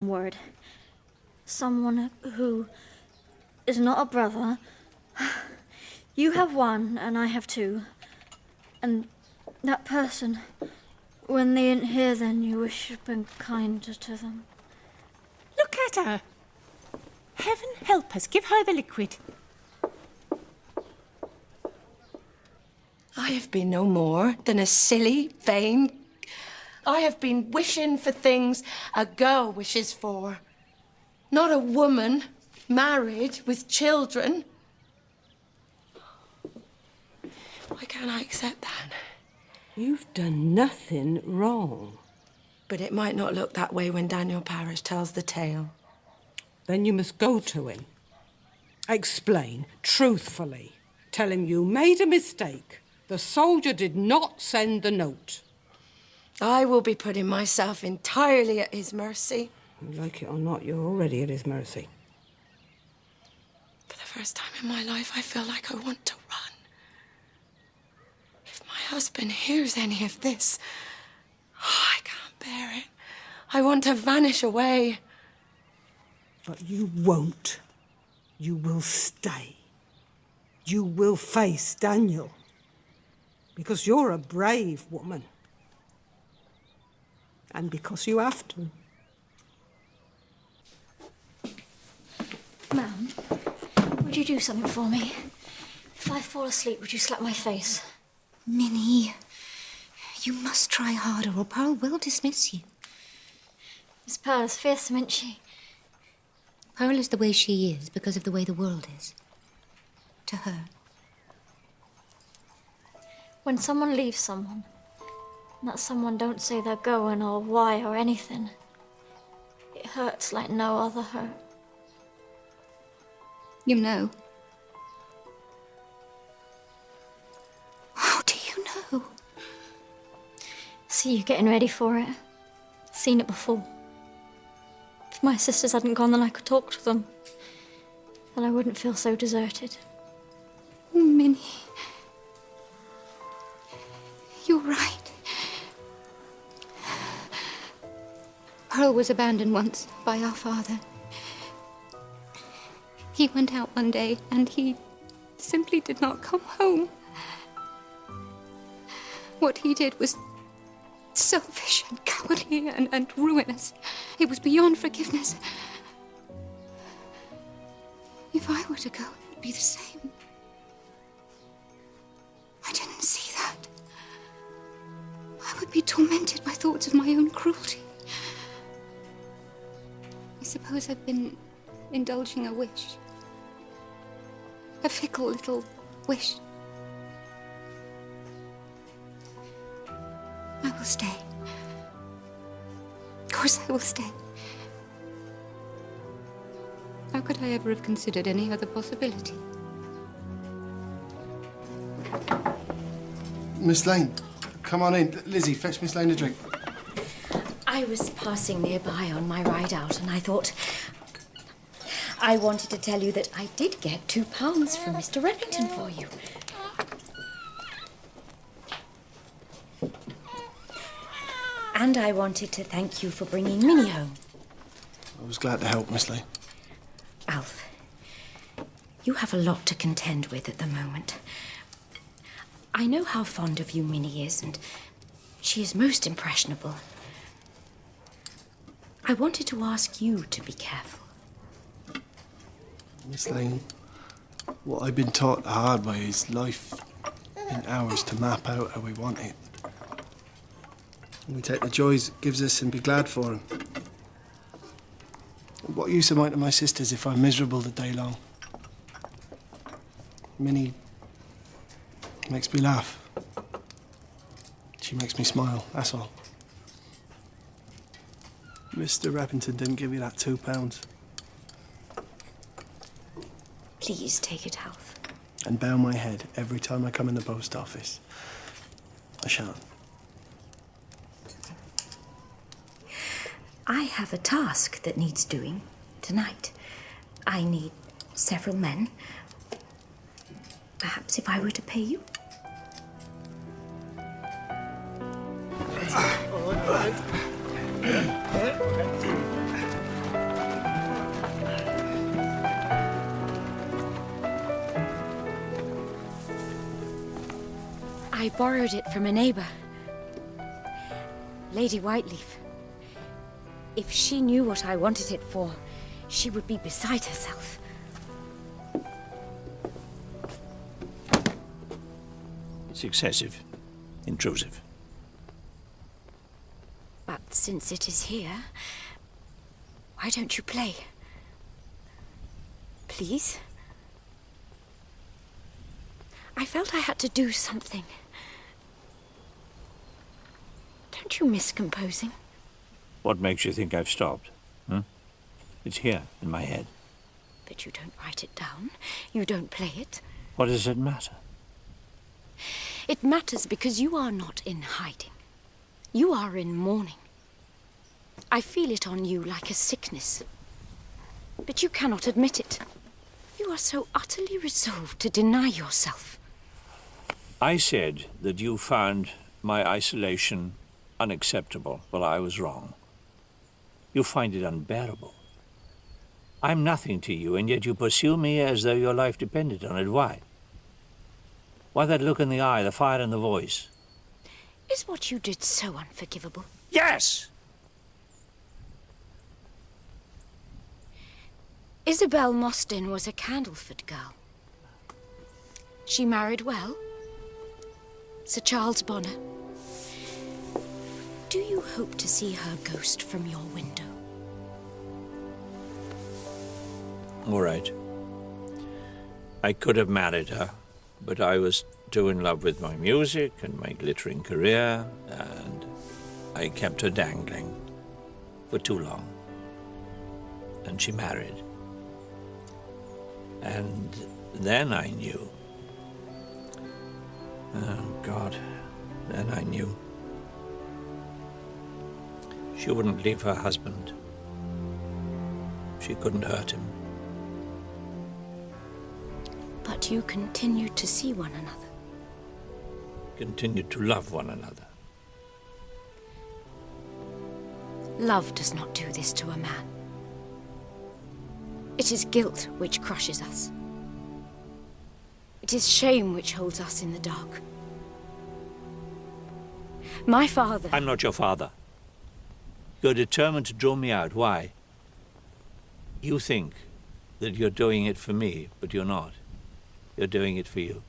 word. Someone who is not a brother. You have one and I have two. And that person, when they ain't here, then you wish you'd been kinder to them. Look at her. Heaven help us, give her the liquid. I have been no more than a silly, vain... I have been wishing for things a girl wishes for. Not a woman, married, with children. Why can't I accept that? You've done nothing wrong. But it might not look that way when Daniel Parish tells the tale. Then you must go to him. Explain, truthfully. Tell him you made a mistake. The soldier did not send the note. I will be putting myself entirely at his mercy. Like it or not, you're already at his mercy. For the first time in my life, I feel like I want to run. If my husband hears any of this, I can't bear it. I want to vanish away. But you won't. You will stay. You will face Daniel. Because you're a brave woman. And because you have to. Ma'am, would you do something for me? If I fall asleep, would you slap my face? Minnie, you must try harder or Pearl will dismiss you. Miss Pearl is fearsome, isn't she? Pearl is the way she is because of the way the world is. To her. When someone leaves someone, and that someone don't say they're going or why or anything, it hurts like no other hurt. You know. How do you know? See you getting ready for it. Seen it before. If my sisters hadn't gone, then I could talk to them. Then I wouldn't feel so deserted. Oh, Minnie. You're right. Pearl was abandoned once by our father. He went out one day and he simply did not come home. What he did was selfish and cowardly and ruinous. It was beyond forgiveness. If I were to go, it would be the same. I didn't see that. I would be tormented by thoughts of my own cruelty. I suppose I've been indulging a wish. A fickle little wish. I will stay. Of course I will stay. How could I ever have considered any other possibility? Miss Lane, come on in. Lizzie, fetch Miss Lane a drink. I was passing nearby on my ride out and I thought... I wanted to tell you that I did get £2 from Mr. Remington for you. And I wanted to thank you for bringing Minnie home. I was glad to help, Miss Lane. Alf, you have a lot to contend with at the moment. I know how fond of you Minnie is, and she is most impressionable. I wanted to ask you to be careful. Miss Lane, what I've been taught the hard way is life in hours to map out how we want it. And we take the joys it gives us and be glad for them. What use am I to my sisters if I'm miserable the day long? Minnie makes me laugh. She makes me smile, that's all. Mr. Repington didn't give you that £2. Please take it, Alf. And bow my head every time I come in the post office. I shan't. I have a task that needs doing tonight. I need several men. Perhaps if I were to pay you? I borrowed it from a neighbour, Lady Whiteleaf. If she knew what I wanted it for, she would be beside herself. It's excessive, intrusive. But since it is here, why don't you play? Please? I felt I had to do something. Don't you miss composing? What makes you think I've stopped? It's here, in my head. But you don't write it down. You don't play it. What does it matter? It matters because you are not in hiding. You are in mourning. I feel it on you like a sickness. But you cannot admit it. You are so utterly resolved to deny yourself. I said that you found my isolation unacceptable. Well, I was wrong. You find it unbearable. I'm nothing to you, and yet you pursue me as though your life depended on it. Why? Why that look in the eye, the fire in the voice? Is what you did so unforgivable? Yes! Isabel Mostyn was a Candleford girl. She married well. Sir Charles Bonner. Do you hope to see her ghost from your window? All right. I could have married her, but I was too in love with my music and my glittering career, and I kept her dangling for too long. And she married. And then I knew. Oh, God. Then I knew. She wouldn't leave her husband. She couldn't hurt him. But you continued to see one another. Continued to love one another. Love does not do this to a man. It is guilt which crushes us. It is shame which holds us in the dark. My father... I'm not your father. You're determined to draw me out. Why? You think that you're doing it for me, but you're not. You're doing it for you.